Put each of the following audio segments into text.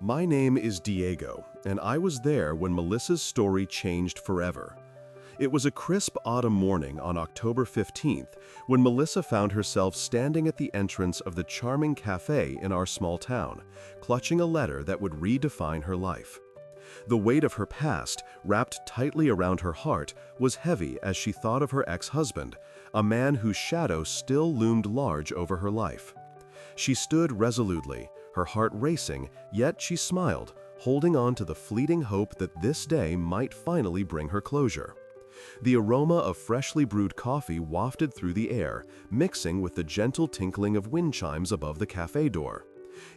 My name is Diego, and I was there when Melissa's story changed forever. It was a crisp autumn morning on October 15th when Melissa found herself standing at the entrance of the charming cafe in our small town, clutching a letter that would redefine her life. The weight of her past, wrapped tightly around her heart, was heavy as she thought of her ex-husband, a man whose shadow still loomed large over her life. She stood resolutely, her heart racing, yet she smiled, holding on to the fleeting hope that this day might finally bring her closure. The aroma of freshly brewed coffee wafted through the air, mixing with the gentle tinkling of wind chimes above the cafe door.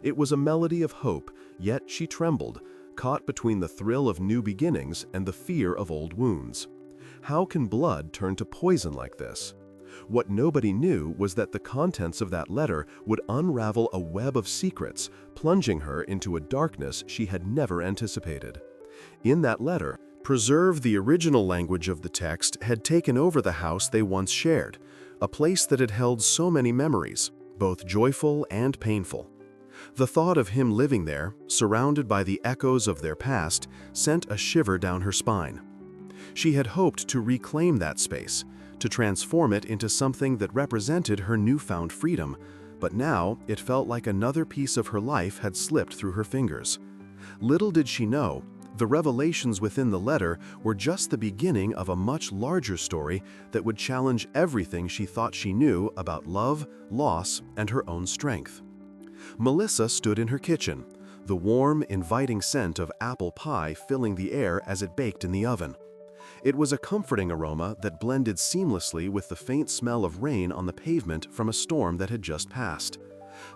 It was a melody of hope, yet she trembled, caught between the thrill of new beginnings and the fear of old wounds. How can blood turn to poison like this? What nobody knew was that the contents of that letter would unravel a web of secrets, plunging her into a darkness she had never anticipated. In that letter, preserved the original language of the text had taken over the house they once shared, a place that had held so many memories, both joyful and painful. The thought of him living there, surrounded by the echoes of their past, sent a shiver down her spine. She had hoped to reclaim that space, to transform it into something that represented her newfound freedom, but now it felt like another piece of her life had slipped through her fingers. Little did she know, the revelations within the letter were just the beginning of a much larger story that would challenge everything she thought she knew about love, loss, and her own strength. Melissa stood in her kitchen, the warm, inviting scent of apple pie filling the air as it baked in the oven. It was a comforting aroma that blended seamlessly with the faint smell of rain on the pavement from a storm that had just passed.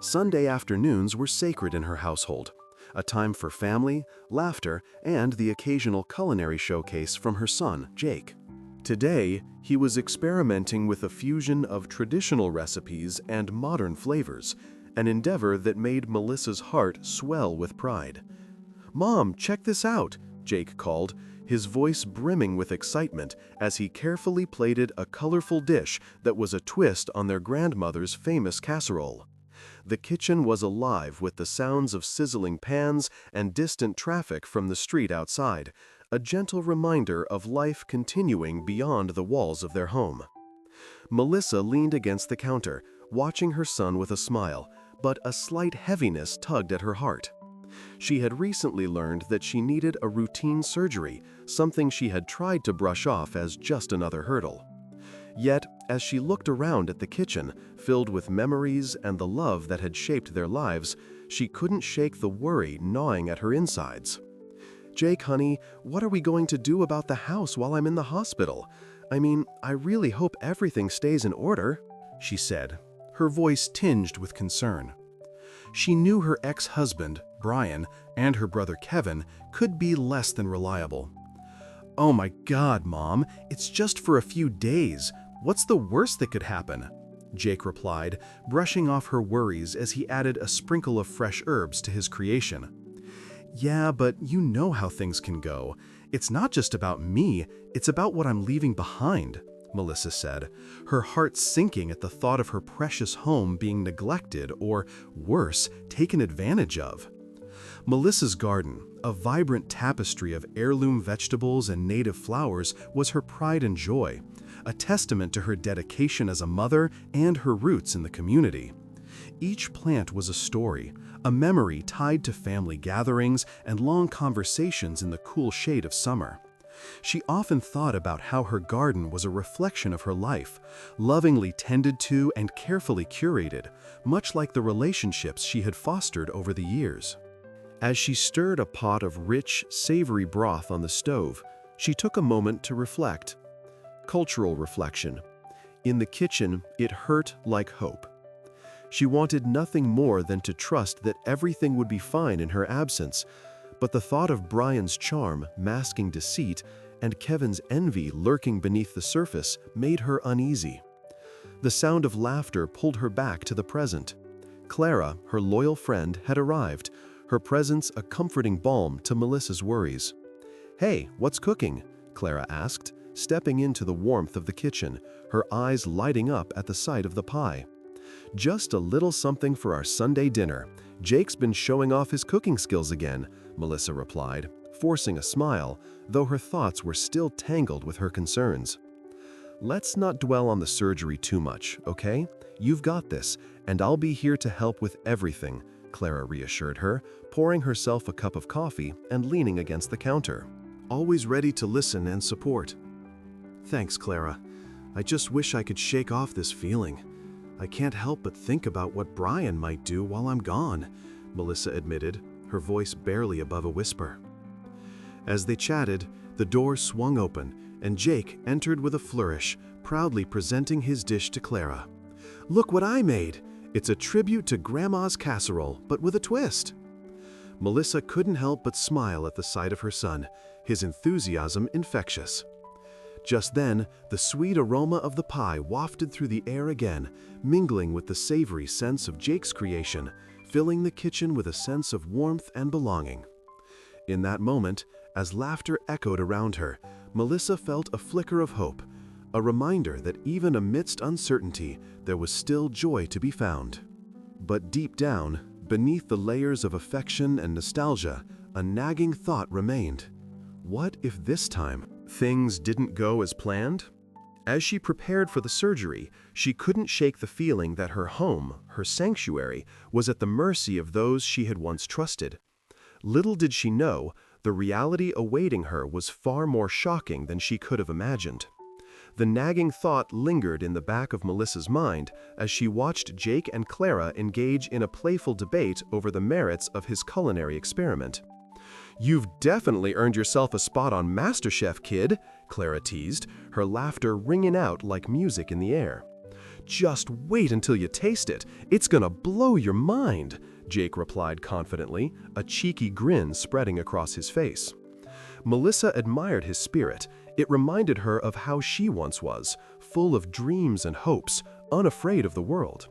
Sunday afternoons were sacred in her household, a time for family, laughter, and the occasional culinary showcase from her son, Jake. Today, he was experimenting with a fusion of traditional recipes and modern flavors, an endeavor that made Melissa's heart swell with pride. "Mom, check this out," Jake called, his voice brimming with excitement as he carefully plated a colorful dish that was a twist on their grandmother's famous casserole. The kitchen was alive with the sounds of sizzling pans and distant traffic from the street outside, a gentle reminder of life continuing beyond the walls of their home. Melissa leaned against the counter, watching her son with a smile, but a slight heaviness tugged at her heart. She had recently learned that she needed a routine surgery, something she had tried to brush off as just another hurdle. Yet, as she looked around at the kitchen, filled with memories and the love that had shaped their lives, she couldn't shake the worry gnawing at her insides. "Jake, honey, what are we going to do about the house while I'm in the hospital? I mean, I really hope everything stays in order," she said, her voice tinged with concern. She knew her ex-husband, Brian, and her brother Kevin could be less than reliable. "Oh my God, Mom, it's just for a few days. What's the worst that could happen?" Jake replied, brushing off her worries as he added a sprinkle of fresh herbs to his creation. "Yeah, but you know how things can go. It's not just about me, it's about what I'm leaving behind," Melissa said, her heart sinking at the thought of her precious home being neglected or, worse, taken advantage of. Melissa's garden, a vibrant tapestry of heirloom vegetables and native flowers, was her pride and joy, a testament to her dedication as a mother and her roots in the community. Each plant was a story, a memory tied to family gatherings and long conversations in the cool shade of summer. She often thought about how her garden was a reflection of her life, lovingly tended to and carefully curated, much like the relationships she had fostered over the years. As she stirred a pot of rich, savory broth on the stove, she took a moment to reflect. Cultural reflection. In the kitchen, it hurt like hope. She wanted nothing more than to trust that everything would be fine in her absence, but the thought of Brian's charm masking deceit and Kevin's envy lurking beneath the surface made her uneasy. The sound of laughter pulled her back to the present. Clara, her loyal friend, had arrived, her presence a comforting balm to Melissa's worries. "Hey, what's cooking?" Clara asked, stepping into the warmth of the kitchen, her eyes lighting up at the sight of the pie. "Just a little something for our Sunday dinner," Jake's been showing off his cooking skills again, Melissa replied, forcing a smile, though her thoughts were still tangled with her concerns. Let's not dwell on the surgery too much, okay? You've got this, and I'll be here to help with everything, Clara reassured her, pouring herself a cup of coffee and leaning against the counter. Always ready to listen and support. Thanks, Clara. I just wish I could shake off this feeling. I can't help but think about what Brian might do while I'm gone, Melissa admitted, her voice barely above a whisper. As they chatted, the door swung open, and Jake entered with a flourish, proudly presenting his dish to Clara. Look what I made! It's a tribute to Grandma's casserole, but with a twist. Melissa couldn't help but smile at the sight of her son, his enthusiasm infectious. Just then, the sweet aroma of the pie wafted through the air again, mingling with the savory sense of Jake's creation, filling the kitchen with a sense of warmth and belonging. In that moment, as laughter echoed around her, Melissa felt a flicker of hope, a reminder that even amidst uncertainty, there was still joy to be found. But deep down, beneath the layers of affection and nostalgia, a nagging thought remained. What if this time, things didn't go as planned? As she prepared for the surgery, she couldn't shake the feeling that her home, her sanctuary, was at the mercy of those she had once trusted. Little did she know, the reality awaiting her was far more shocking than she could have imagined. The nagging thought lingered in the back of Melissa's mind as she watched Jake and Clara engage in a playful debate over the merits of his culinary experiment. "You've definitely earned yourself a spot on MasterChef, kid," Clara teased, her laughter ringing out like music in the air. "Just wait until you taste it. It's gonna blow your mind," Jake replied confidently, a cheeky grin spreading across his face. Melissa admired his spirit. It reminded her of how she once was, full of dreams and hopes, unafraid of the world.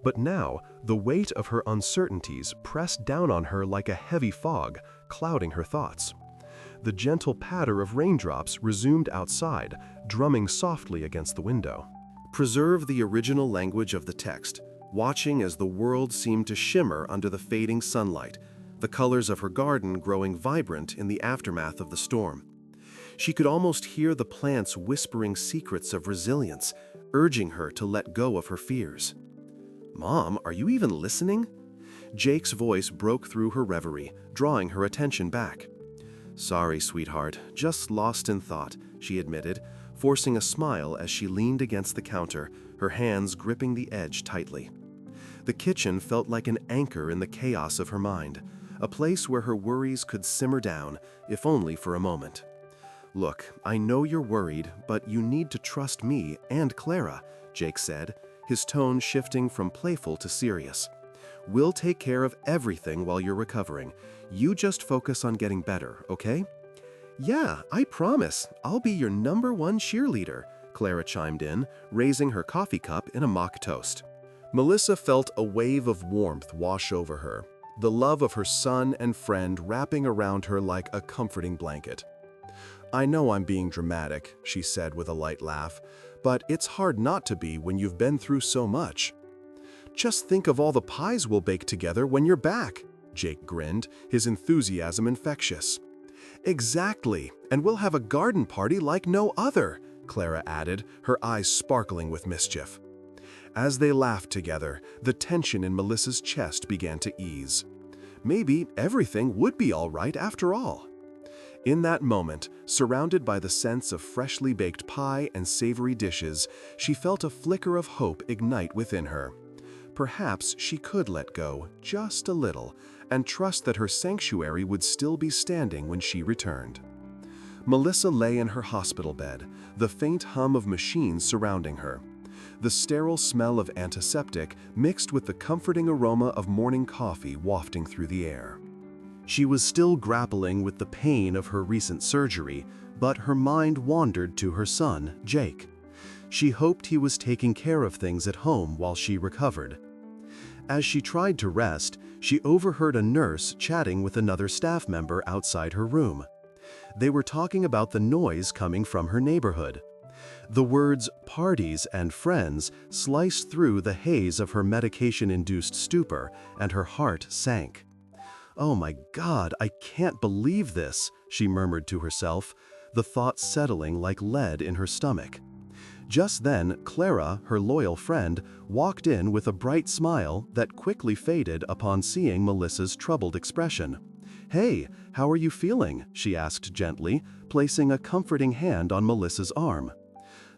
But now, the weight of her uncertainties pressed down on her like a heavy fog, clouding her thoughts. The gentle patter of raindrops resumed outside, drumming softly against the window. Preserve the original language of the text, watching as the world seemed to shimmer under the fading sunlight, the colors of her garden growing vibrant in the aftermath of the storm. She could almost hear the plants whispering secrets of resilience, urging her to let go of her fears. "Mom, are you even listening?" Jake's voice broke through her reverie, drawing her attention back. "Sorry, sweetheart, just lost in thought," she admitted, forcing a smile as she leaned against the counter, her hands gripping the edge tightly. The kitchen felt like an anchor in the chaos of her mind, a place where her worries could simmer down, if only for a moment. "Look, I know you're worried, but you need to trust me and Clara," Jake said, his tone shifting from playful to serious. "We'll take care of everything while you're recovering. You just focus on getting better, okay?" "Yeah, I promise. I'll be your #1 cheerleader," Clara chimed in, raising her coffee cup in a mock toast. Melissa felt a wave of warmth wash over her, the love of her son and friend wrapping around her like a comforting blanket. "I know I'm being dramatic," she said with a light laugh, "but it's hard not to be when you've been through so much." "Just think of all the pies we'll bake together when you're back," Jake grinned, his enthusiasm infectious. "Exactly, and we'll have a garden party like no other," Clara added, her eyes sparkling with mischief. As they laughed together, the tension in Melissa's chest began to ease. Maybe everything would be all right after all. In that moment, surrounded by the sense of freshly baked pie and savory dishes, she felt a flicker of hope ignite within her. Perhaps she could let go, just a little, and trust that her sanctuary would still be standing when she returned. Melissa lay in her hospital bed, the faint hum of machines surrounding her. The sterile smell of antiseptic mixed with the comforting aroma of morning coffee wafting through the air. She was still grappling with the pain of her recent surgery, but her mind wandered to her son, Jake. She hoped he was taking care of things at home while she recovered. As she tried to rest, she overheard a nurse chatting with another staff member outside her room. They were talking about the noise coming from her neighborhood. The words parties and friends sliced through the haze of her medication-induced stupor, and her heart sank. "Oh my God, I can't believe this," she murmured to herself, the thought settling like lead in her stomach. Just then, Clara, her loyal friend, walked in with a bright smile that quickly faded upon seeing Melissa's troubled expression. "Hey, how are you feeling?" she asked gently, placing a comforting hand on Melissa's arm.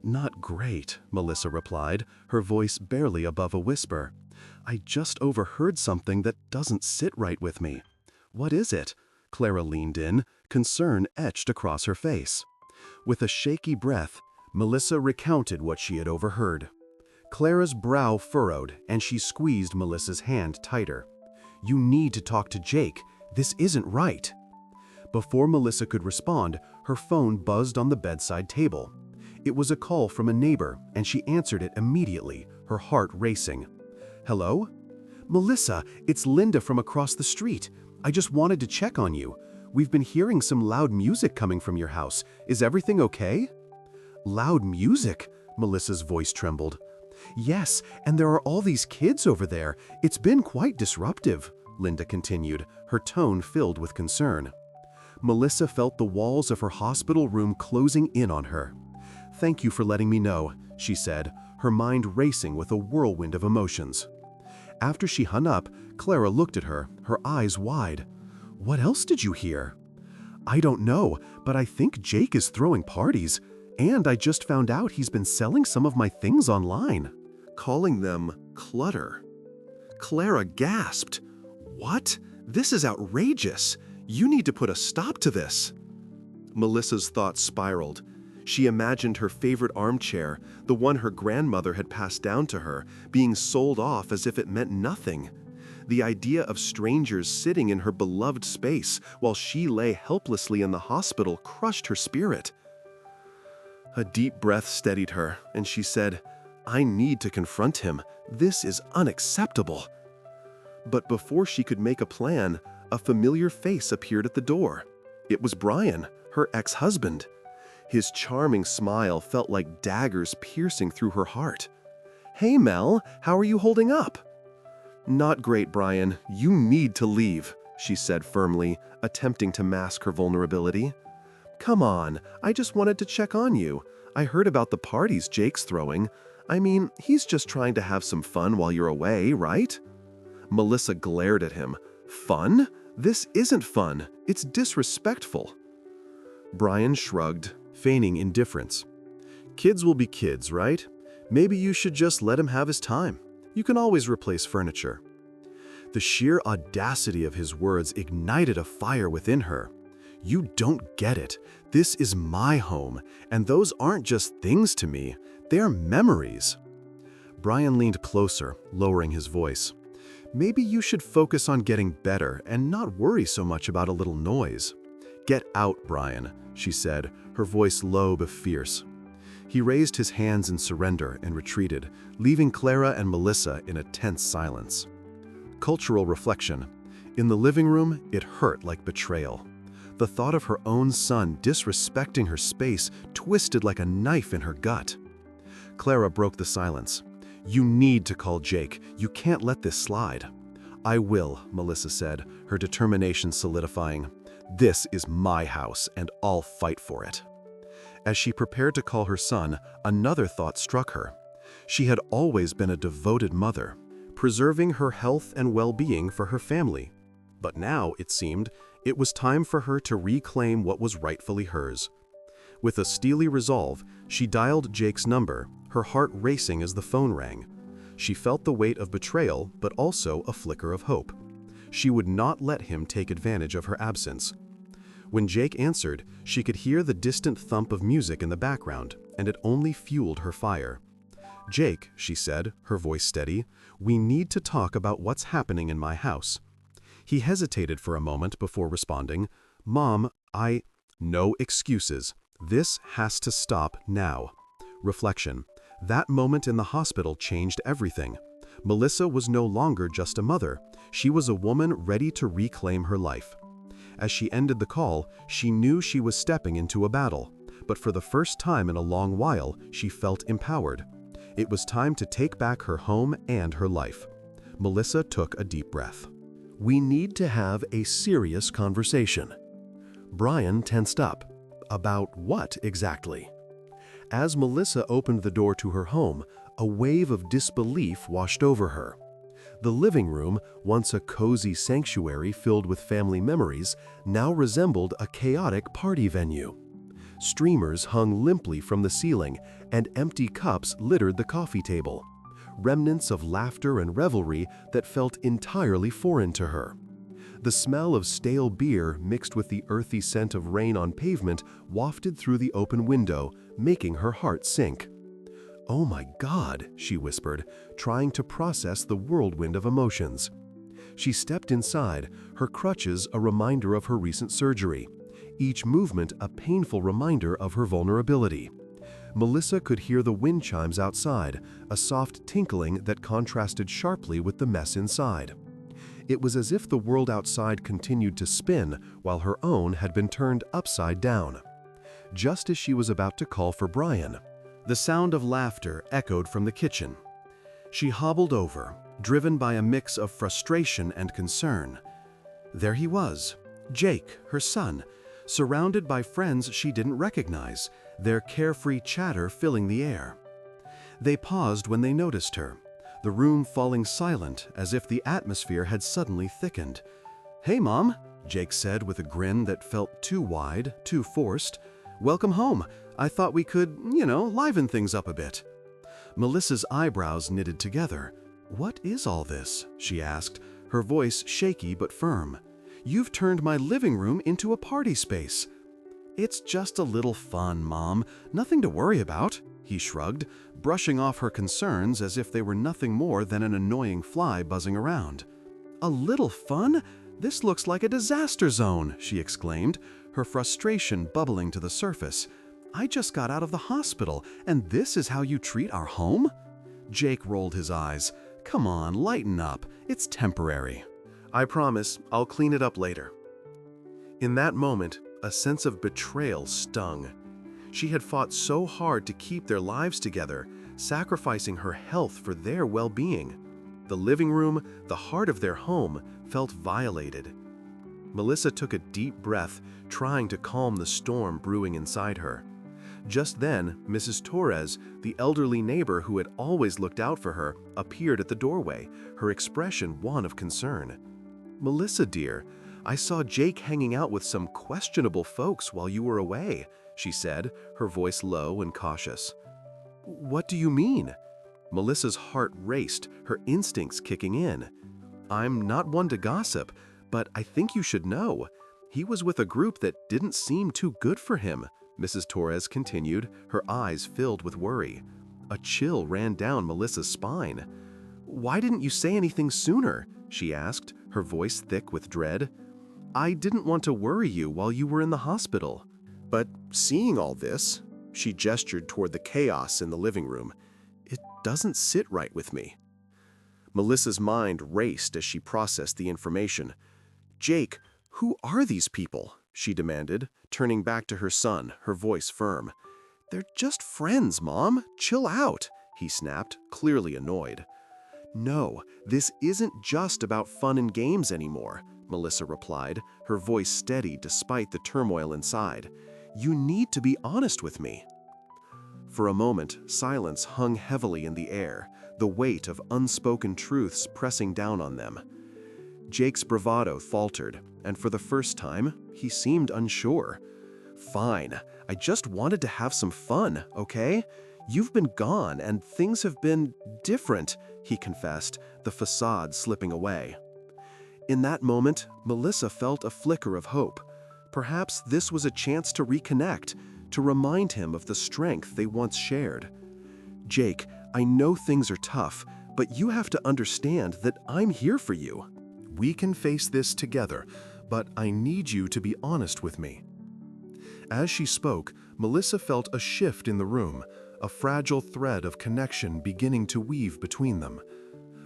"Not great," Melissa replied, her voice barely above a whisper. "I just overheard something that doesn't sit right with me." "What is it?" Clara leaned in, concern etched across her face. With a shaky breath, Melissa recounted what she had overheard. Clara's brow furrowed, and she squeezed Melissa's hand tighter. "You need to talk to Jake. This isn't right." Before Melissa could respond, her phone buzzed on the bedside table. It was a call from a neighbor, and she answered it immediately, her heart racing. "Hello?" "Melissa, it's Linda from across the street. I just wanted to check on you. We've been hearing some loud music coming from your house. Is everything okay?" "Loud music?" Melissa's voice trembled. "Yes, and there are all these kids over there. It's been quite disruptive," Linda continued, her tone filled with concern. Melissa felt the walls of her hospital room closing in on her. "Thank you for letting me know," she said, her mind racing with a whirlwind of emotions. After she hung up, Clara looked at her, her eyes wide. "What else did you hear?" "I don't know, but I think Jake is throwing parties. And I just found out he's been selling some of my things online." Calling them clutter. Clara gasped. "What? This is outrageous. You need to put a stop to this." Melissa's thoughts spiraled. She imagined her favorite armchair, the one her grandmother had passed down to her, being sold off as if it meant nothing. The idea of strangers sitting in her beloved space while she lay helplessly in the hospital crushed her spirit. A deep breath steadied her, and she said, "I need to confront him. This is unacceptable." But before she could make a plan, a familiar face appeared at the door. It was Brian, her ex-husband. His charming smile felt like daggers piercing through her heart. "Hey Mel, how are you holding up?" "Not great, Brian. You need to leave," she said firmly, attempting to mask her vulnerability. "Come on, I just wanted to check on you. I heard about the parties Jake's throwing. I mean, he's just trying to have some fun while you're away, right?" Melissa glared at him. "Fun? This isn't fun. It's disrespectful." Brian shrugged, feigning indifference. "Kids will be kids, right? Maybe you should just let him have his time. You can always replace furniture." The sheer audacity of his words ignited a fire within her. "You don't get it. This is my home, and those aren't just things to me. They're memories." Brian leaned closer, lowering his voice. "Maybe you should focus on getting better and not worry so much about a little noise." "Get out, Brian," she said, her voice low but fierce. He raised his hands in surrender and retreated, leaving Clara and Melissa in a tense silence. Cultural reflection. In the living room, it hurt like betrayal. The thought of her own son disrespecting her space twisted like a knife in her gut. Clara broke the silence. "You need to call Jake. You can't let this slide." "I will," Melissa said, her determination solidifying. "This is my house, and I'll fight for it." As she prepared to call her son, another thought struck her. She had always been a devoted mother, preserving her health and well-being for her family. But now, it seemed, it was time for her to reclaim what was rightfully hers. With a steely resolve, she dialed Jake's number, her heart racing as the phone rang. She felt the weight of betrayal, but also a flicker of hope. She would not let him take advantage of her absence. When Jake answered, she could hear the distant thump of music in the background, and it only fueled her fire. "Jake," she said, her voice steady, "we need to talk about what's happening in my house." He hesitated for a moment before responding, "Mom, No excuses. This has to stop now." Reflection. That moment in the hospital changed everything. Melissa was no longer just a mother. She was a woman ready to reclaim her life. As she ended the call, she knew she was stepping into a battle, but for the first time in a long while, she felt empowered. It was time to take back her home and her life. Melissa took a deep breath. "We need to have a serious conversation." Brian tensed up. About what exactly? As Melissa opened the door to her home, a wave of disbelief washed over her. The living room, once a cozy sanctuary filled with family memories, now resembled a chaotic party venue. Streamers hung limply from the ceiling, and empty cups littered the coffee table, remnants of laughter and revelry that felt entirely foreign to her. The smell of stale beer mixed with the earthy scent of rain on pavement wafted through the open window, making her heart sink. "Oh my God," she whispered, trying to process the whirlwind of emotions. She stepped inside, her crutches a reminder of her recent surgery, each movement a painful reminder of her vulnerability. Melissa could hear the wind chimes outside, a soft tinkling that contrasted sharply with the mess inside. It was as if the world outside continued to spin while her own had been turned upside down. Just as she was about to call for Brian, the sound of laughter echoed from the kitchen. She hobbled over, driven by a mix of frustration and concern. There he was, Jake, her son, surrounded by friends she didn't recognize, their carefree chatter filling the air. They paused when they noticed her, the room falling silent as if the atmosphere had suddenly thickened. "Hey, Mom," Jake said with a grin that felt too wide, too forced. "Welcome home. I thought we could, liven things up a bit." Melissa's eyebrows knitted together. "What is all this?" she asked, her voice shaky but firm. "You've turned my living room into a party space." "It's just a little fun, Mom. Nothing to worry about," he shrugged, brushing off her concerns as if they were nothing more than an annoying fly buzzing around. "A little fun? This looks like a disaster zone," she exclaimed, her frustration bubbling to the surface. "I just got out of the hospital, and this is how you treat our home?" Jake rolled his eyes. "Come on, lighten up. It's temporary." "I promise, I'll clean it up later." In that moment, a sense of betrayal stung. She had fought so hard to keep their lives together, sacrificing her health for their well-being. The living room, the heart of their home, felt violated. Melissa took a deep breath, trying to calm the storm brewing inside her. Just then, Mrs. Torres, the elderly neighbor who had always looked out for her, appeared at the doorway, her expression one of concern. "Melissa, dear, I saw Jake hanging out with some questionable folks while you were away," she said, her voice low and cautious. "What do you mean?" Melissa's heart raced, her instincts kicking in. "I'm not one to gossip, but I think you should know. He was with a group that didn't seem too good for him," Mrs. Torres continued, her eyes filled with worry. A chill ran down Melissa's spine. "Why didn't you say anything sooner?" she asked, her voice thick with dread. "I didn't want to worry you while you were in the hospital. But seeing all this," she gestured toward the chaos in the living room, "it doesn't sit right with me." Melissa's mind raced as she processed the information. "Jake, who are these people?" she demanded, turning back to her son, her voice firm. "They're just friends, Mom. Chill out," he snapped, clearly annoyed. "No, this isn't just about fun and games anymore," Melissa replied, her voice steady despite the turmoil inside. "You need to be honest with me." For a moment, silence hung heavily in the air, the weight of unspoken truths pressing down on them. Jake's bravado faltered, and for the first time, he seemed unsure. "Fine, I just wanted to have some fun, okay? You've been gone, and things have been different," he confessed, the facade slipping away. In that moment, Melissa felt a flicker of hope. Perhaps this was a chance to reconnect, to remind him of the strength they once shared. "Jake, I know things are tough, but you have to understand that I'm here for you. We can face this together, but I need you to be honest with me." As she spoke, Melissa felt a shift in the room, a fragile thread of connection beginning to weave between them.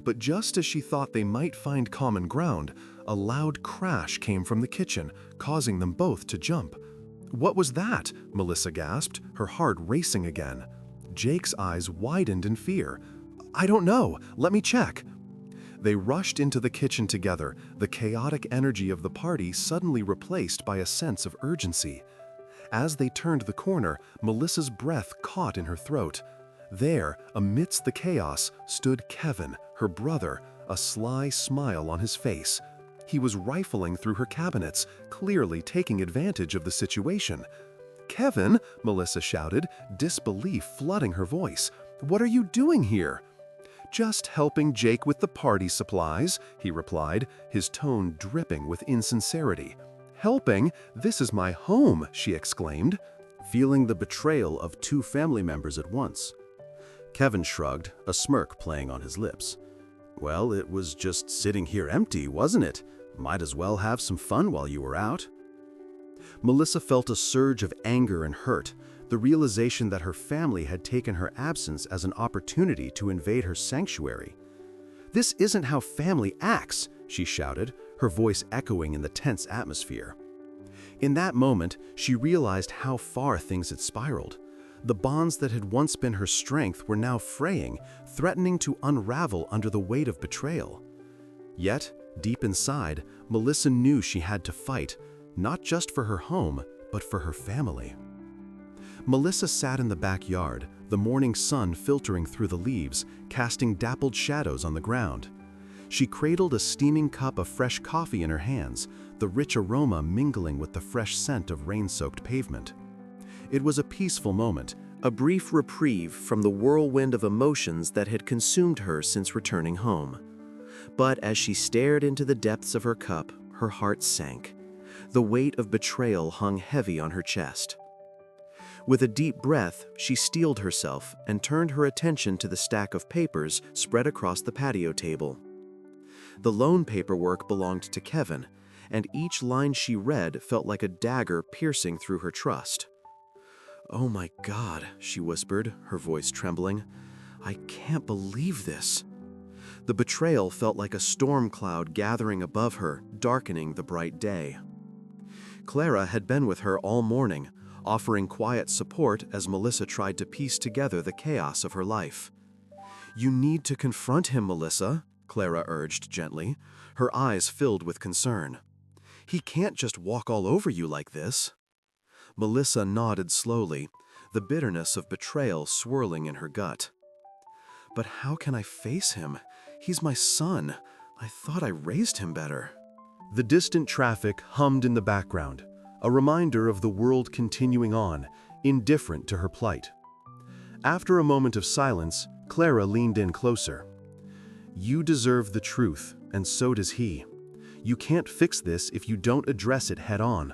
But just as she thought they might find common ground, a loud crash came from the kitchen, causing them both to jump. "What was that?" Melissa gasped, her heart racing again. Jake's eyes widened in fear. "I don't know. Let me check." They rushed into the kitchen together, the chaotic energy of the party suddenly replaced by a sense of urgency. As they turned the corner, Melissa's breath caught in her throat. There, amidst the chaos, stood Kevin, her brother, a sly smile on his face. He was rifling through her cabinets, clearly taking advantage of the situation. "Kevin," Melissa shouted, disbelief flooding her voice. "What are you doing here?" "Just helping Jake with the party supplies," he replied, his tone dripping with insincerity. "Helping? This is my home," she exclaimed, feeling the betrayal of two family members at once. Kevin shrugged, a smirk playing on his lips. "Well, it was just sitting here empty, wasn't it? Might as well have some fun while you were out." Melissa felt a surge of anger and hurt, the realization that her family had taken her absence as an opportunity to invade her sanctuary. "This isn't how family acts," she shouted, her voice echoing in the tense atmosphere. In that moment, she realized how far things had spiraled. The bonds that had once been her strength were now fraying, threatening to unravel under the weight of betrayal. Yet, deep inside, Melissa knew she had to fight, not just for her home, but for her family. Melissa sat in the backyard, the morning sun filtering through the leaves, casting dappled shadows on the ground. She cradled a steaming cup of fresh coffee in her hands, the rich aroma mingling with the fresh scent of rain-soaked pavement. It was a peaceful moment, a brief reprieve from the whirlwind of emotions that had consumed her since returning home. But as she stared into the depths of her cup, her heart sank. The weight of betrayal hung heavy on her chest. With a deep breath, she steeled herself and turned her attention to the stack of papers spread across the patio table. The loan paperwork belonged to Kevin, and each line she read felt like a dagger piercing through her trust. "Oh my God," she whispered, her voice trembling. "I can't believe this." The betrayal felt like a storm cloud gathering above her, darkening the bright day. Clara had been with her all morning, offering quiet support as Melissa tried to piece together the chaos of her life. "You need to confront him, Melissa," Clara urged gently, her eyes filled with concern. "He can't just walk all over you like this." Melissa nodded slowly, the bitterness of betrayal swirling in her gut. "But how can I face him? He's my son. I thought I raised him better." The distant traffic hummed in the background, a reminder of the world continuing on, indifferent to her plight. After a moment of silence, Clara leaned in closer. "You deserve the truth, and so does he. You can't fix this if you don't address it head-on."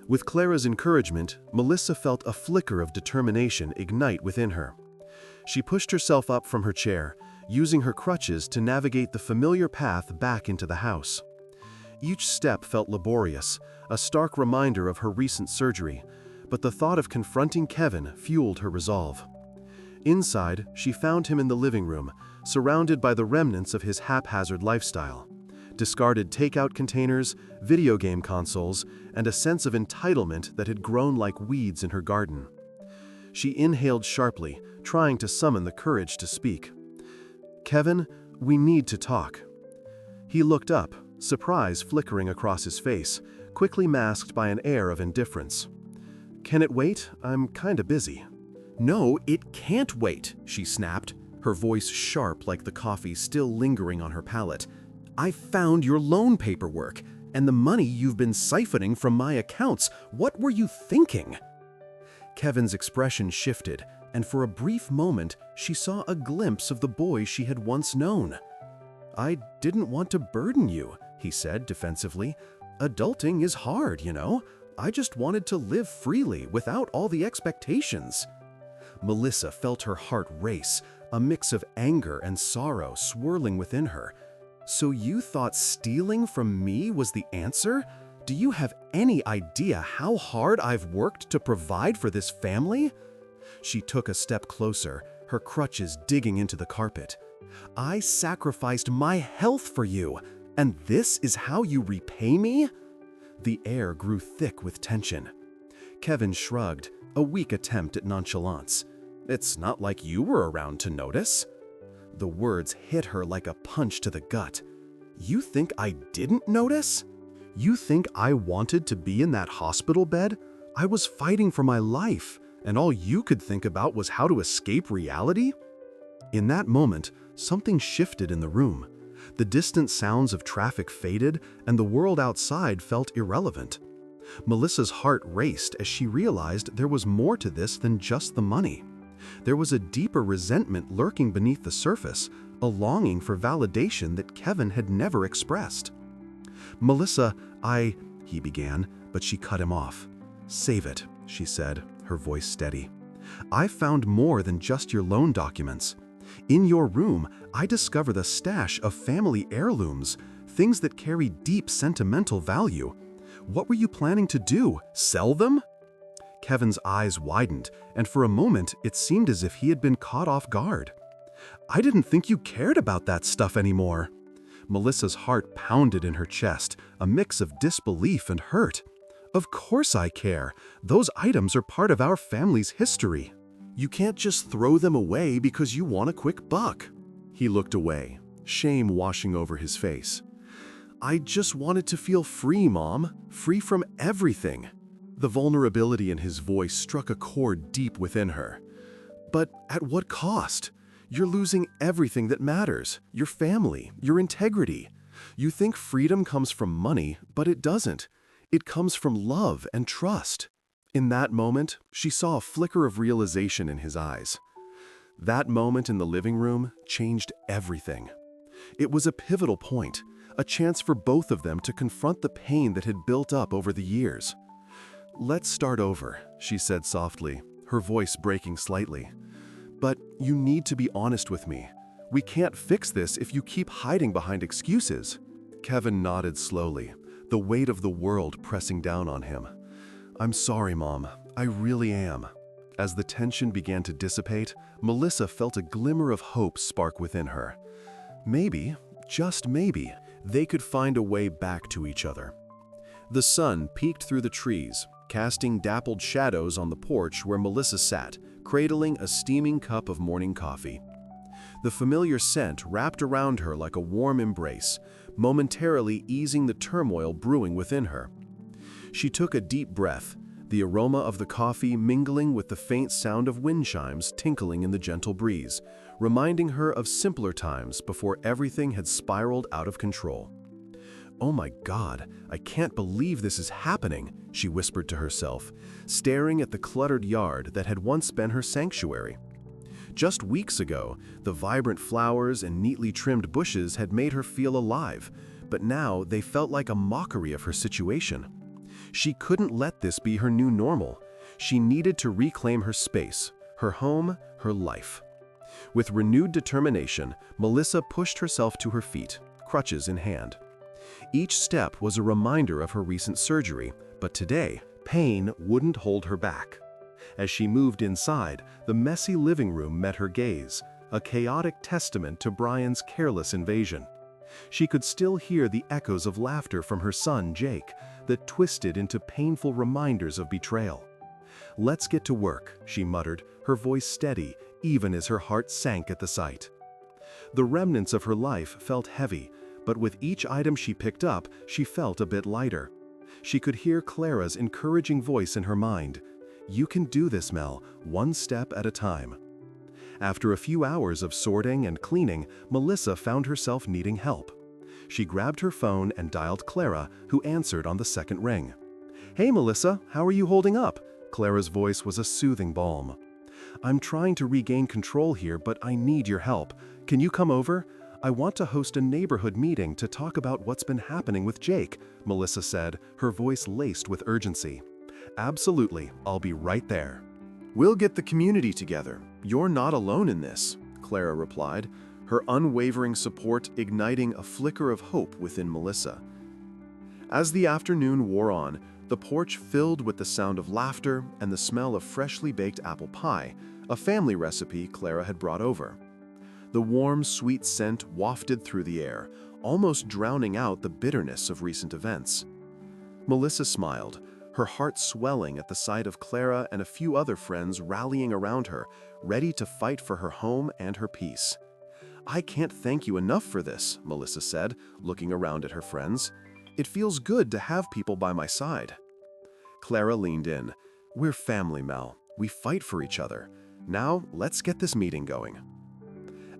With Clara's encouragement, Melissa felt a flicker of determination ignite within her. She pushed herself up from her chair, using her crutches to navigate the familiar path back into the house. Each step felt laborious, a stark reminder of her recent surgery, but the thought of confronting Kevin fueled her resolve. Inside, she found him in the living room, surrounded by the remnants of his haphazard lifestyle. Discarded takeout containers, video game consoles, and a sense of entitlement that had grown like weeds in her garden. She inhaled sharply, trying to summon the courage to speak. "Kevin, we need to talk." He looked up, surprise flickering across his face, quickly masked by an air of indifference. "Can it wait? I'm kinda busy." "No, it can't wait," she snapped, her voice sharp like the coffee still lingering on her palate. "I found your loan paperwork, and the money you've been siphoning from my accounts. What were you thinking?" Kevin's expression shifted, and for a brief moment, she saw a glimpse of the boy she had once known. "I didn't want to burden you," he said defensively. "Adulting is hard, you know. I just wanted to live freely without all the expectations." Melissa felt her heart race, a mix of anger and sorrow swirling within her. "So you thought stealing from me was the answer? Do you have any idea how hard I've worked to provide for this family?" She took a step closer, her crutches digging into the carpet. "I sacrificed my health for you, and this is how you repay me?" The air grew thick with tension. Kevin shrugged, a weak attempt at nonchalance. "It's not like you were around to notice." The words hit her like a punch to the gut. "You think I didn't notice? You think I wanted to be in that hospital bed? I was fighting for my life, and all you could think about was how to escape reality?" In that moment, something shifted in the room. The distant sounds of traffic faded, and the world outside felt irrelevant. Melissa's heart raced as she realized there was more to this than just the money. There was a deeper resentment lurking beneath the surface, a longing for validation that Kevin had never expressed. "Melissa, he began, but she cut him off. "Save it," she said, her voice steady. "I found more than just your loan documents. In your room, I discovered a stash of family heirlooms, things that carry deep sentimental value. What were you planning to do? Sell them?" Kevin's eyes widened, and for a moment it seemed as if he had been caught off guard. "I didn't think you cared about that stuff anymore." Melissa's heart pounded in her chest, a mix of disbelief and hurt. "Of course I care. Those items are part of our family's history. You can't just throw them away because you want a quick buck." He looked away, shame washing over his face. "I just wanted to feel free, Mom. Free from everything." The vulnerability in his voice struck a chord deep within her. "But at what cost? You're losing everything that matters. Your family, your integrity. You think freedom comes from money, but it doesn't. It comes from love and trust." In that moment, she saw a flicker of realization in his eyes. That moment in the living room changed everything. It was a pivotal point, a chance for both of them to confront the pain that had built up over the years. "Let's start over," she said softly, her voice breaking slightly. "But you need to be honest with me. We can't fix this if you keep hiding behind excuses." Kevin nodded slowly, the weight of the world pressing down on him. "I'm sorry, Mom. I really am." As the tension began to dissipate, Melissa felt a glimmer of hope spark within her. Maybe, just maybe, they could find a way back to each other. The sun peeked through the trees, casting dappled shadows on the porch where Melissa sat, cradling a steaming cup of morning coffee. The familiar scent wrapped around her like a warm embrace, momentarily easing the turmoil brewing within her. She took a deep breath, the aroma of the coffee mingling with the faint sound of wind chimes tinkling in the gentle breeze, reminding her of simpler times before everything had spiraled out of control. "Oh my God, I can't believe this is happening," she whispered to herself, staring at the cluttered yard that had once been her sanctuary. Just weeks ago, the vibrant flowers and neatly trimmed bushes had made her feel alive, but now they felt like a mockery of her situation. She couldn't let this be her new normal. She needed to reclaim her space, her home, her life. With renewed determination, Melissa pushed herself to her feet, crutches in hand. Each step was a reminder of her recent surgery, but today, pain wouldn't hold her back. As she moved inside, the messy living room met her gaze, a chaotic testament to Brian's careless invasion. She could still hear the echoes of laughter from her son, Jake, that twisted into painful reminders of betrayal. "Let's get to work," she muttered, her voice steady, even as her heart sank at the sight. The remnants of her life felt heavy, but with each item she picked up, she felt a bit lighter. She could hear Clara's encouraging voice in her mind. "You can do this, Mel, one step at a time." After a few hours of sorting and cleaning, Melissa found herself needing help. She grabbed her phone and dialed Clara, who answered on the second ring. "Hey, Melissa, how are you holding up?" Clara's voice was a soothing balm. "I'm trying to regain control here, but I need your help. Can you come over? I want to host a neighborhood meeting to talk about what's been happening with Jake," Melissa said, her voice laced with urgency. "Absolutely, I'll be right there." "We'll get the community together. You're not alone in this," Clara replied, her unwavering support igniting a flicker of hope within Melissa. As the afternoon wore on, the porch filled with the sound of laughter and the smell of freshly baked apple pie, a family recipe Clara had brought over. The warm, sweet scent wafted through the air, almost drowning out the bitterness of recent events. Melissa smiled, her heart swelling at the sight of Clara and a few other friends rallying around her, ready to fight for her home and her peace. "I can't thank you enough for this," Melissa said, looking around at her friends. "It feels good to have people by my side." Clara leaned in. "We're family, Mel. We fight for each other. Now, let's get this meeting going."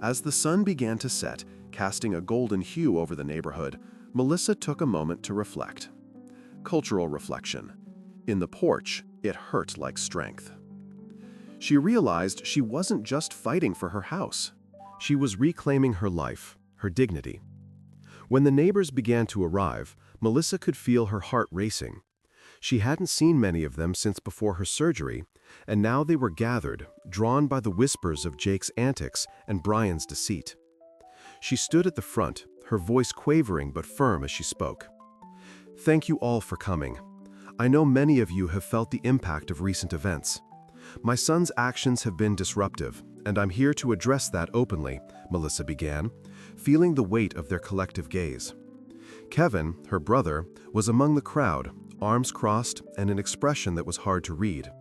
As the sun began to set, casting a golden hue over the neighborhood, Melissa took a moment to reflect. Cultural reflection. In the porch, it hurt like strength. She realized she wasn't just fighting for her house. She was reclaiming her life, her dignity. When the neighbors began to arrive, Melissa could feel her heart racing. She hadn't seen many of them since before her surgery, and now they were gathered, drawn by the whispers of Jake's antics and Brian's deceit. She stood at the front, her voice quavering but firm as she spoke. "Thank you all for coming. I know many of you have felt the impact of recent events. My son's actions have been disruptive, and I'm here to address that openly," Melissa began, feeling the weight of their collective gaze. Kevin, her brother, was among the crowd, arms crossed and an expression that was hard to read.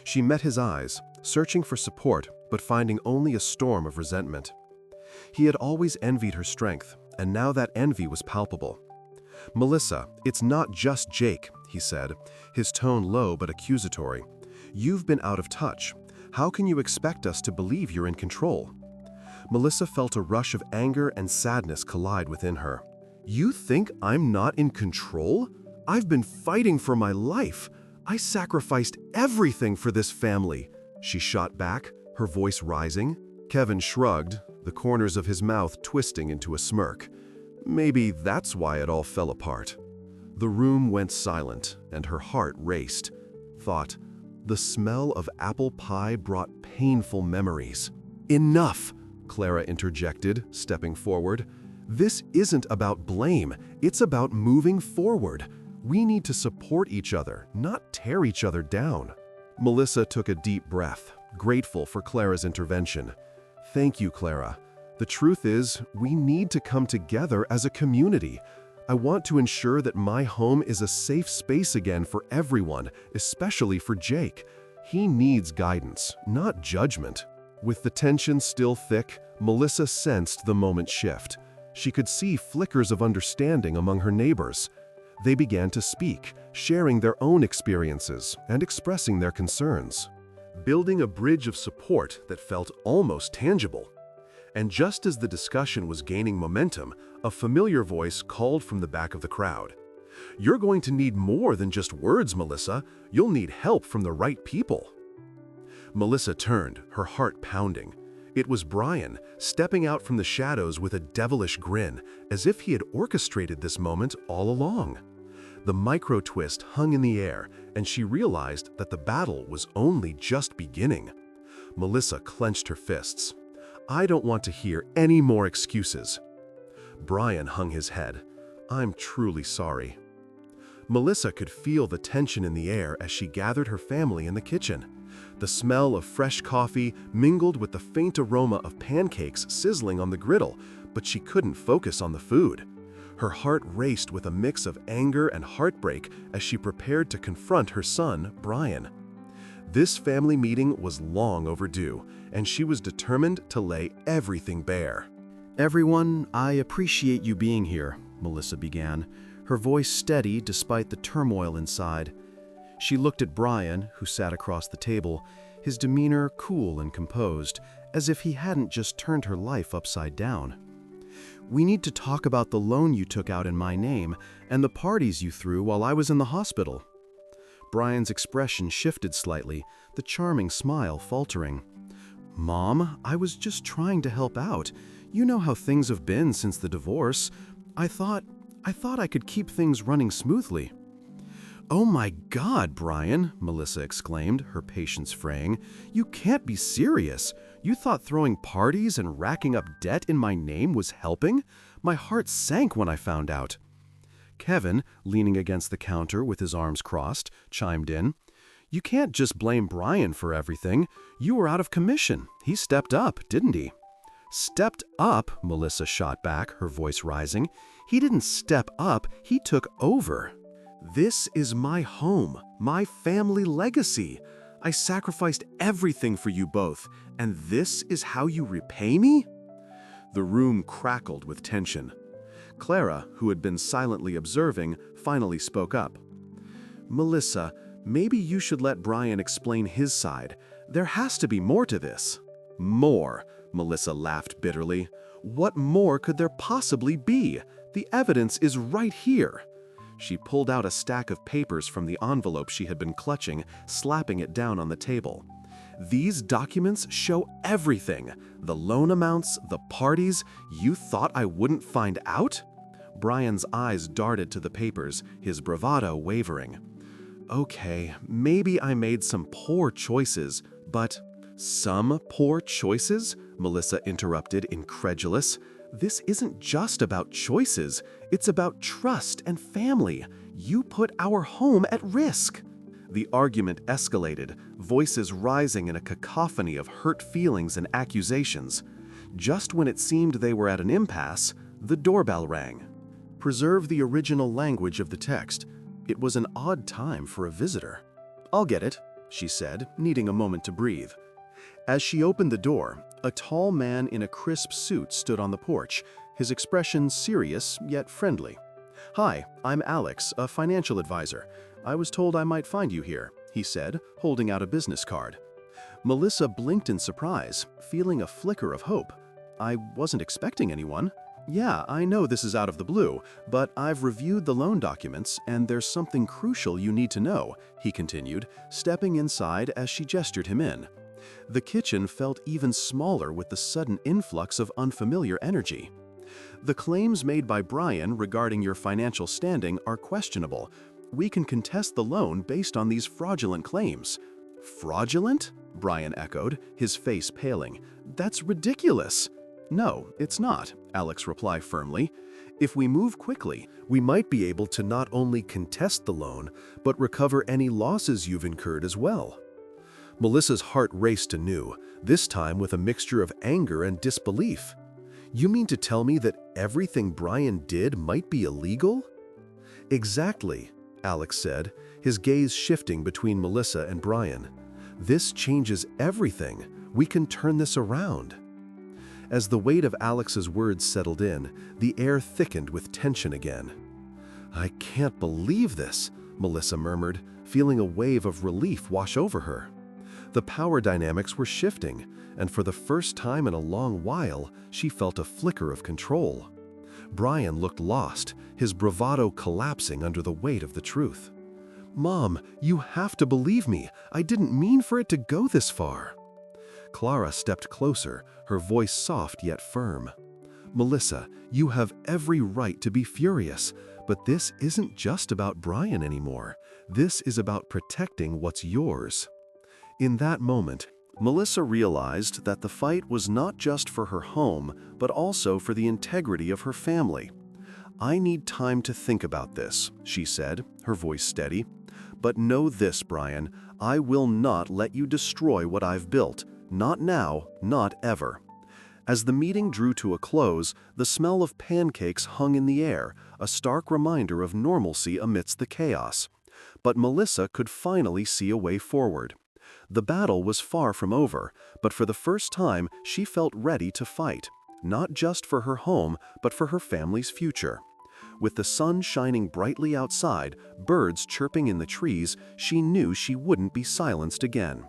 She met his eyes, searching for support but finding only a storm of resentment. He had always envied her strength, and now that envy was palpable. "Melissa, it's not just Jake," he said, his tone low but accusatory. "You've been out of touch. How can you expect us to believe you're in control?" Melissa felt a rush of anger and sadness collide within her. "You think I'm not in control? I've been fighting for my life. I sacrificed everything for this family," she shot back, her voice rising. Kevin shrugged, the corners of his mouth twisting into a smirk. Maybe that's why it all fell apart. The room went silent, and her heart raced. Thought, the smell of apple pie brought painful memories. "Enough!" Clara interjected, stepping forward. "This isn't about blame, it's about moving forward. We need to support each other, not tear each other down." Melissa took a deep breath, grateful for Clara's intervention. "Thank you, Clara. The truth is, we need to come together as a community. I want to ensure that my home is a safe space again for everyone, especially for Jake. He needs guidance, not judgment." With the tension still thick, Melissa sensed the moment shift. She could see flickers of understanding among her neighbors. They began to speak, sharing their own experiences and expressing their concerns, building a bridge of support that felt almost tangible. And just as the discussion was gaining momentum, a familiar voice called from the back of the crowd. "You're going to need more than just words, Melissa. You'll need help from the right people." Melissa turned, her heart pounding. It was Brian, stepping out from the shadows with a devilish grin, as if he had orchestrated this moment all along. The micro-twist hung in the air, and she realized that the battle was only just beginning. Melissa clenched her fists. "I don't want to hear any more excuses." Brian hung his head. "I'm truly sorry." Melissa could feel the tension in the air as she gathered her family in the kitchen. The smell of fresh coffee mingled with the faint aroma of pancakes sizzling on the griddle, but she couldn't focus on the food. Her heart raced with a mix of anger and heartbreak as she prepared to confront her son, Brian. This family meeting was long overdue, and she was determined to lay everything bare. "Everyone, I appreciate you being here," Melissa began, her voice steady despite the turmoil inside. She looked at Brian, who sat across the table, his demeanor cool and composed, as if he hadn't just turned her life upside down. "We need to talk about the loan you took out in my name and the parties you threw while I was in the hospital." Brian's expression shifted slightly, the charming smile faltering. "Mom, I was just trying to help out. You know how things have been since the divorce. I thought I could keep things running smoothly." "Oh my God, Brian," Melissa exclaimed, her patience fraying. "You can't be serious. You thought throwing parties and racking up debt in my name was helping? My heart sank when I found out." Kevin, leaning against the counter with his arms crossed, chimed in. "You can't just blame Brian for everything. You were out of commission. He stepped up, didn't he?" "Stepped up?" Melissa shot back, her voice rising. "He didn't step up, he took over." This is my home, my family legacy. I sacrificed everything for you both, and this is how you repay me?" The room crackled with tension. Clara, who had been silently observing, finally spoke up. "Melissa, maybe you should let Brian explain his side. There has to be more to this." "More?" Melissa laughed bitterly. "What more could there possibly be? The evidence is right here." She pulled out a stack of papers from the envelope she had been clutching, slapping it down on the table. "These documents show everything. The loan amounts, the parties. You thought I wouldn't find out?" Brian's eyes darted to the papers, his bravado wavering. "Okay, maybe I made some poor choices, but—" "Some poor choices?" Melissa interrupted, incredulous. "This isn't just about choices. It's about trust and family. You put our home at risk." The argument escalated, voices rising in a cacophony of hurt feelings and accusations. Just when it seemed they were at an impasse, the doorbell rang. "Preserve the original language of the text. It was an odd time for a visitor." "I'll get it," she said, needing a moment to breathe. As she opened the door, a tall man in a crisp suit stood on the porch, his expression serious yet friendly. "Hi, I'm Alex, a financial advisor. I was told I might find you here," he said, holding out a business card. Melissa blinked in surprise, feeling a flicker of hope. "I wasn't expecting anyone." "Yeah, I know this is out of the blue, but I've reviewed the loan documents and there's something crucial you need to know," he continued, stepping inside as she gestured him in. The kitchen felt even smaller with the sudden influx of unfamiliar energy. "The claims made by Brian regarding your financial standing are questionable. We can contest the loan based on these fraudulent claims." "Fraudulent?" Brian echoed, his face paling. "That's ridiculous." "No, it's not," Alex replied firmly. "If we move quickly, we might be able to not only contest the loan, but recover any losses you've incurred as well." Melissa's heart raced anew, this time with a mixture of anger and disbelief. "You mean to tell me that everything Brian did might be illegal?" "Exactly," Alex said, his gaze shifting between Melissa and Brian. "This changes everything. We can turn this around." As the weight of Alex's words settled in, the air thickened with tension again. "I can't believe this," Melissa murmured, feeling a wave of relief wash over her. The power dynamics were shifting, and for the first time in a long while, she felt a flicker of control. Brian looked lost, his bravado collapsing under the weight of the truth. "Mom, you have to believe me. I didn't mean for it to go this far." Clara stepped closer, her voice soft yet firm. "Melissa, you have every right to be furious, but this isn't just about Brian anymore. This is about protecting what's yours." In that moment, Melissa realized that the fight was not just for her home, but also for the integrity of her family. "I need time to think about this," she said, her voice steady. "But know this, Brian, I will not let you destroy what I've built. Not now, not ever." As the meeting drew to a close, the smell of pancakes hung in the air, a stark reminder of normalcy amidst the chaos. But Melissa could finally see a way forward. The battle was far from over, but for the first time she felt ready to fight, not just for her home, but for her family's future. With the sun shining brightly outside, birds chirping in the trees, she knew she wouldn't be silenced again.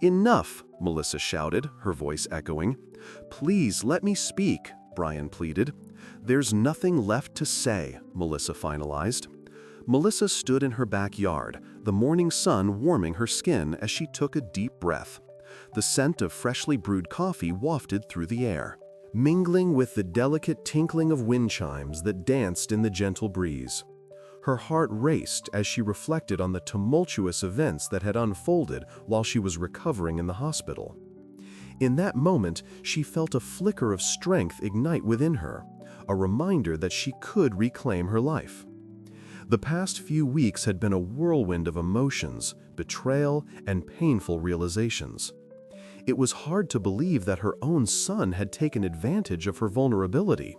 "Enough!" Melissa shouted, her voice echoing. "Please let me speak," Brian pleaded. "There's nothing left to say," Melissa finalized. Melissa stood in her backyard, the morning sun warming her skin as she took a deep breath. The scent of freshly brewed coffee wafted through the air, mingling with the delicate tinkling of wind chimes that danced in the gentle breeze. Her heart raced as she reflected on the tumultuous events that had unfolded while she was recovering in the hospital. In that moment, she felt a flicker of strength ignite within her, a reminder that she could reclaim her life. The past few weeks had been a whirlwind of emotions, betrayal, and painful realizations. It was hard to believe that her own son had taken advantage of her vulnerability.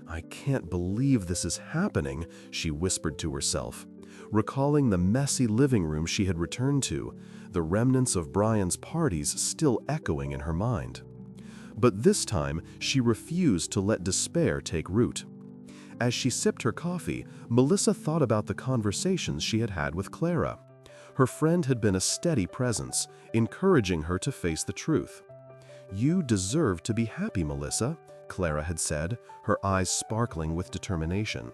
"I can't believe this is happening," she whispered to herself. recalling the messy living room she had returned to, the remnants of Brian's parties still echoing in her mind. But this time, she refused to let despair take root. As she sipped her coffee, Melissa thought about the conversations she had had with Clara. Her friend had been a steady presence, encouraging her to face the truth. "You deserve to be happy, Melissa," Clara had said, her eyes sparkling with determination.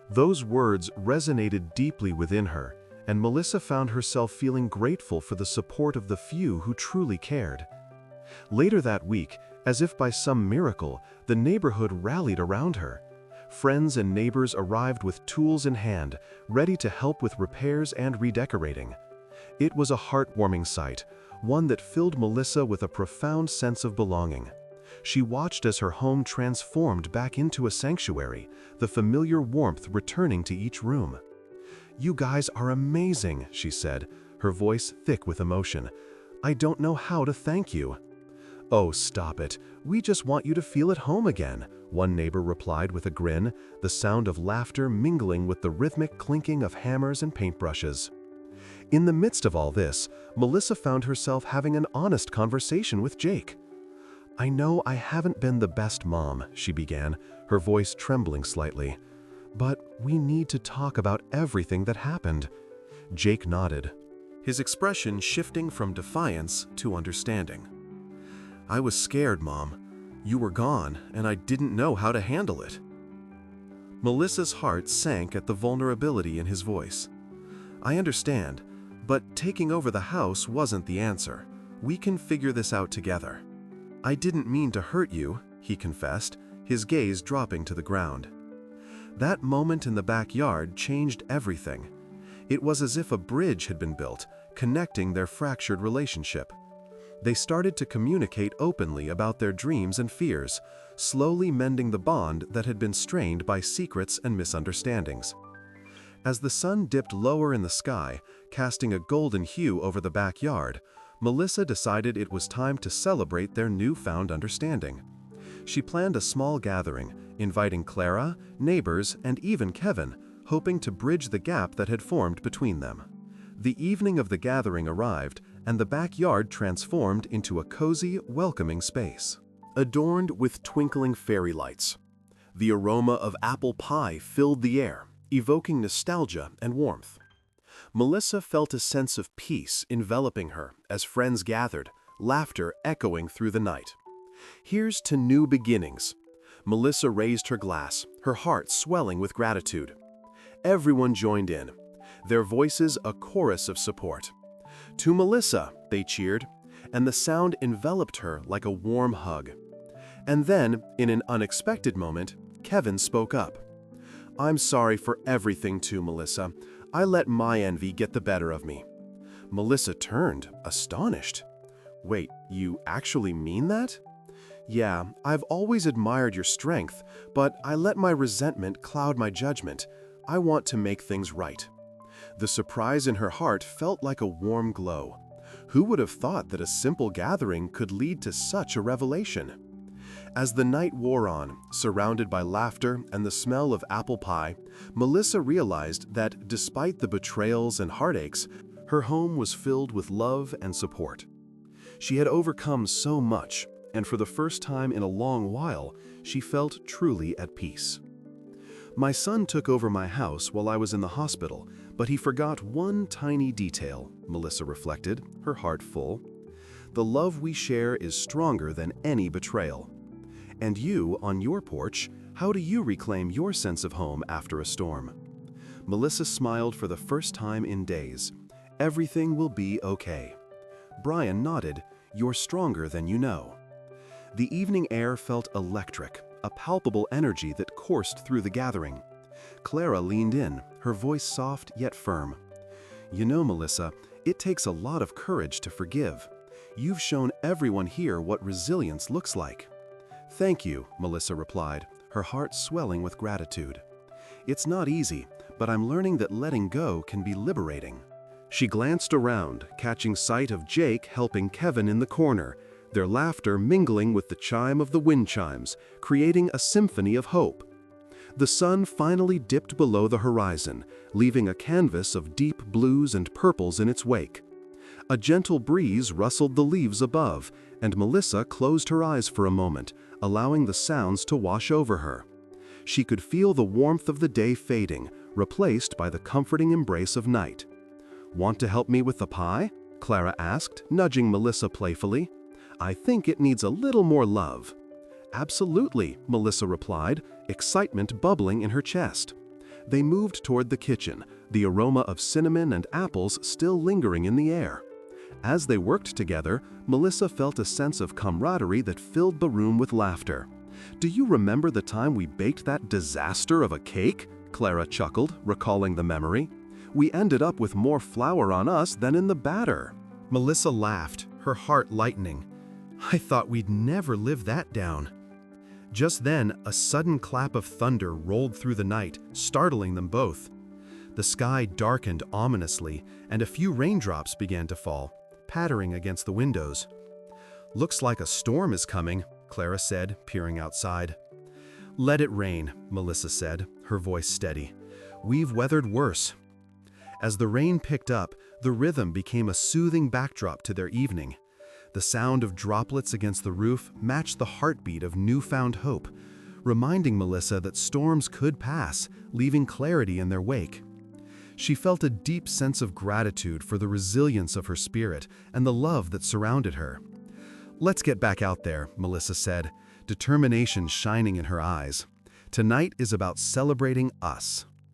Those words resonated deeply within her, and Melissa found herself feeling grateful for the support of the few who truly cared. Later that week, as if by some miracle, the neighborhood rallied around her. Friends and neighbors arrived with tools in hand, ready to help with repairs and redecorating. It was a heartwarming sight, one that filled Melissa with a profound sense of belonging. She watched as her home transformed back into a sanctuary, the familiar warmth returning to each room. "You guys are amazing," she said, her voice thick with emotion. "I don't know how to thank you." "Oh, stop it. We just want you to feel at home again," one neighbor replied with a grin, the sound of laughter mingling with the rhythmic clinking of hammers and paintbrushes. In the midst of all this, Melissa found herself having an honest conversation with Jake. "I know I haven't been the best mom," she began, her voice trembling slightly. "But we need to talk about everything that happened." Jake nodded, his expression shifting from defiance to understanding. "I was scared, Mom. You were gone, and I didn't know how to handle it." Melissa's heart sank at the vulnerability in his voice. "I understand, but taking over the house wasn't the answer. We can figure this out together." "I didn't mean to hurt you," he confessed, his gaze dropping to the ground. That moment in the backyard changed everything. It was as if a bridge had been built, connecting their fractured relationship. They started to communicate openly about their dreams and fears, slowly mending the bond that had been strained by secrets and misunderstandings. As the sun dipped lower in the sky, casting a golden hue over the backyard, Melissa decided it was time to celebrate their newfound understanding. She planned a small gathering, inviting Clara, neighbors, and even Kevin, hoping to bridge the gap that had formed between them. The evening of the gathering arrived, and the backyard transformed into a cozy, welcoming space, adorned with twinkling fairy lights. The aroma of apple pie filled the air, evoking nostalgia and warmth. Melissa felt a sense of peace enveloping her as friends gathered, laughter echoing through the night. "Here's to new beginnings." Melissa raised her glass, her heart swelling with gratitude. Everyone joined in, their voices a chorus of support. "To Melissa," they cheered, and the sound enveloped her like a warm hug. And then, in an unexpected moment, Kevin spoke up. "I'm sorry for everything too, Melissa. I let my envy get the better of me." Melissa turned, astonished. "Wait, you actually mean that?" "Yeah, I've always admired your strength, but I let my resentment cloud my judgment. I want to make things right." The surprise in her heart felt like a warm glow. Who would have thought that a simple gathering could lead to such a revelation? As the night wore on, surrounded by laughter and the smell of apple pie, Melissa realized that despite the betrayals and heartaches, her home was filled with love and support. She had overcome so much, and for the first time in a long while, she felt truly at peace. "My son took over my house while I was in the hospital, but he forgot one tiny detail," Melissa reflected, her heart full. "The love we share is stronger than any betrayal." "And you, on your porch, how do you reclaim your sense of home after a storm?" Melissa smiled for the first time in days. "Everything will be okay." Brian nodded. "You're stronger than you know." The evening air felt electric, a palpable energy that coursed through the gathering. Clara leaned in, her voice soft yet firm. "You know, Melissa, it takes a lot of courage to forgive. You've shown everyone here what resilience looks like." "Thank you," Melissa replied, her heart swelling with gratitude. "It's not easy, but I'm learning that letting go can be liberating." She glanced around, catching sight of Jake helping Kevin in the corner, their laughter mingling with the chime of the wind chimes, creating a symphony of hope. The sun finally dipped below the horizon, leaving a canvas of deep blues and purples in its wake. A gentle breeze rustled the leaves above, and Melissa closed her eyes for a moment, allowing the sounds to wash over her. She could feel the warmth of the day fading, replaced by the comforting embrace of night. "Want to help me with the pie?" Clara asked, nudging Melissa playfully. "I think it needs a little more love." "Absolutely," Melissa replied, excitement bubbling in her chest. They moved toward the kitchen, the aroma of cinnamon and apples still lingering in the air. As they worked together, Melissa felt a sense of camaraderie that filled the room with laughter. "Do you remember the time we baked that disaster of a cake?" Clara chuckled, recalling the memory. "We ended up with more flour on us than in the batter." Melissa laughed, her heart lightening. "I thought we'd never live that down." Just then, a sudden clap of thunder rolled through the night, startling them both. The sky darkened ominously, and a few raindrops began to fall, pattering against the windows. "Looks like a storm is coming," Clara said, peering outside. "Let it rain," Melissa said, her voice steady. "We've weathered worse." As the rain picked up, the rhythm became a soothing backdrop to their evening. The sound of droplets against the roof matched the heartbeat of newfound hope, reminding Melissa that storms could pass, leaving clarity in their wake. She felt a deep sense of gratitude for the resilience of her spirit and the love that surrounded her. "Let's get back out there," Melissa said, determination shining in her eyes. "Tonight is about celebrating us."